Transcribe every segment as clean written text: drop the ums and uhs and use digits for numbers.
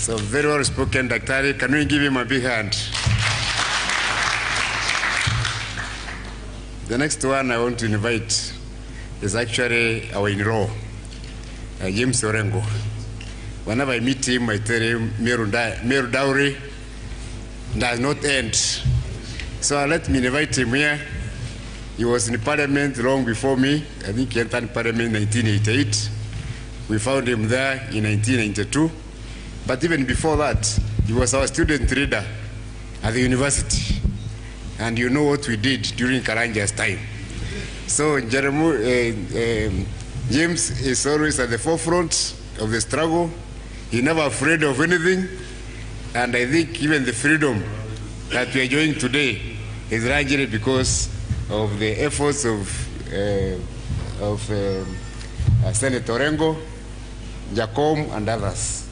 So very well spoken, Daktari. Can we give him a big hand? The next one I want to invite is actually our in-law, James Orengo. Whenever I meet him, I tell him, Meru Dowry does not end. So let me invite him here. He was in Parliament long before me. I think he entered Parliament in 1988. We found him there in 1992. But even before that, he was our student leader at the university. And you know what we did during Karanja's time. So James is always at the forefront of the struggle. He's never afraid of anything. And I think even the freedom that we are enjoying today is largely because of the efforts of Senator Orengo, Jacom, and others.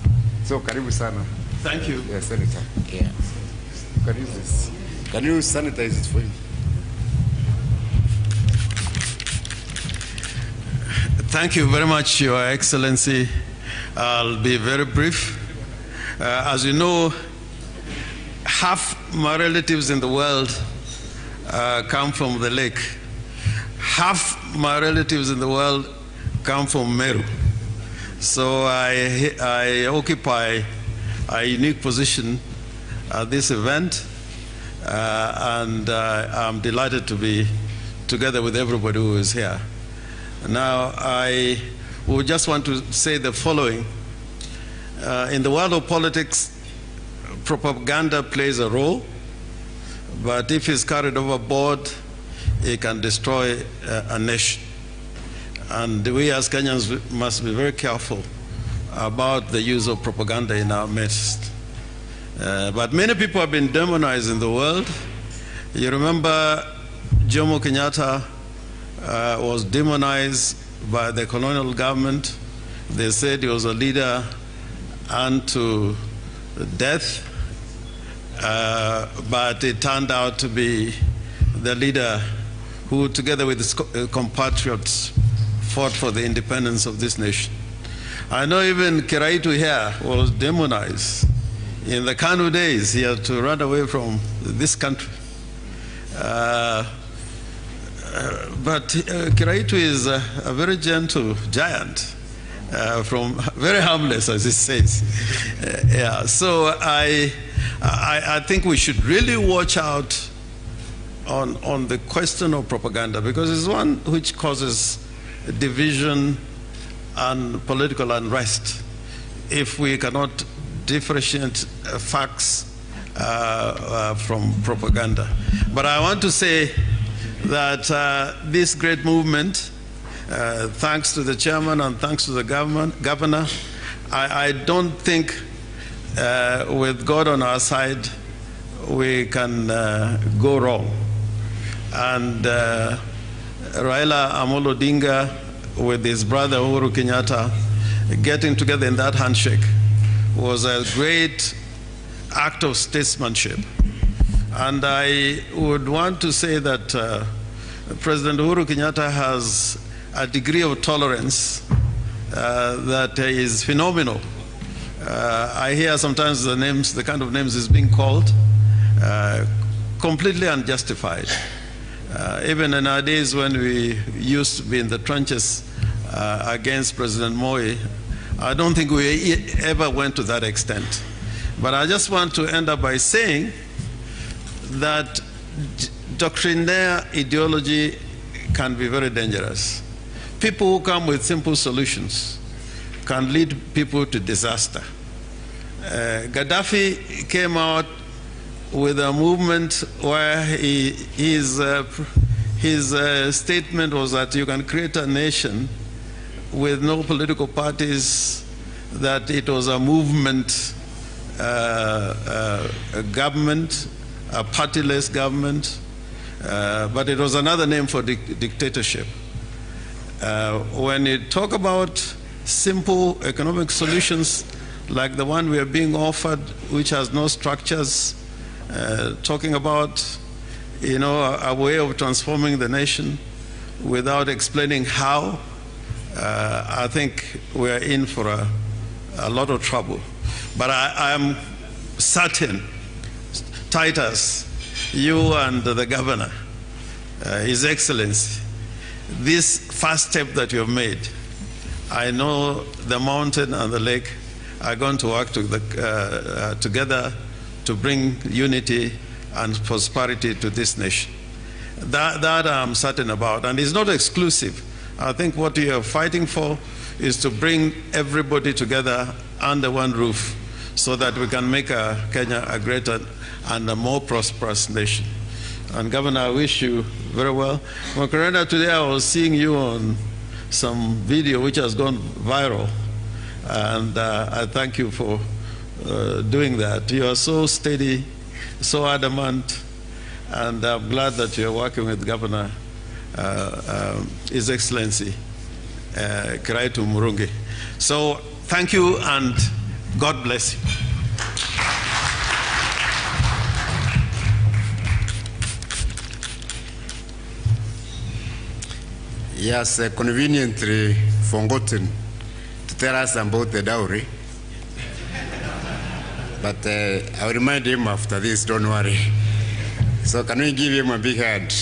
So, karibu sana. Thank you. Yeah, Senator. Yeah. You can use this. Can you sanitize it for him? Thank you very much, Your Excellency. I'll be very brief. As you know, half my relatives in the world come from the lake. Half my relatives in the world come from Meru. So I occupy a unique position at this event, and I'm delighted to be together with everybody who is here. Now, I would just want to say the following. In the world of politics, propaganda plays a role, but if it's carried overboard, it can destroy a nation. And we as Kenyans must be very careful about the use of propaganda in our midst. But many people have been demonized in the world. You remember Jomo Kenyatta was demonized by the colonial government. They said he was a leader unto death, but it turned out to be the leader who, together with his compatriots, fought for the independence of this nation. I know even Kiraitu here was demonized. In the Kanu days, he had to run away from this country. But Kiraitu is a very gentle giant, very harmless, as it says. Yeah. So I think we should really watch out on the question of propaganda, because it's one which causes division and political unrest if we cannot differentiate facts from propaganda. But I want to say that this great movement, thanks to the chairman and thanks to the governor, I don't think with God on our side we can go wrong. And Raila Amolo Odinga with his brother Uhuru Kenyatta getting together in that handshake was a great act of statesmanship. And I would want to say that President Uhuru Kenyatta has a degree of tolerance that is phenomenal. I hear sometimes the kind of names is being called, completely unjustified. Even in our days when we used to be in the trenches against President Moi, I don't think we ever went to that extent. But I just want to end up by saying that doctrinaire ideology can be very dangerous. People who come with simple solutions can lead people to disaster. Gaddafi came out with a movement where his statement was that you can create a nation with no political parties, that it was a movement, a government, a partyless government, but it was another name for dictatorship. When you talk about simple economic solutions like the one we are being offered, which has no structures, talking about, a way of transforming the nation without explaining how, I think we're in for a lot of trouble. But I am certain, Titus, you and the governor, His Excellency, this first step that you have made, I know the mountain and the lake are going to work together to bring unity and prosperity to this nation. That I'm certain about, and it's not exclusive. I think what we are fighting for is to bring everybody together under one roof so that we can make Kenya a greater and a more prosperous nation. And Governor, I wish you very well. Macarena, today I was seeing you on some video which has gone viral, and I thank you for doing that. You are so steady, so adamant, and I'm glad that you're working with Governor, His Excellency, Kiraitu Murungi. So thank you, and God bless you. Yes, conveniently forgotten to tell us about the dowry. But I'll remind him after this, don't worry. So can we give him a big hand?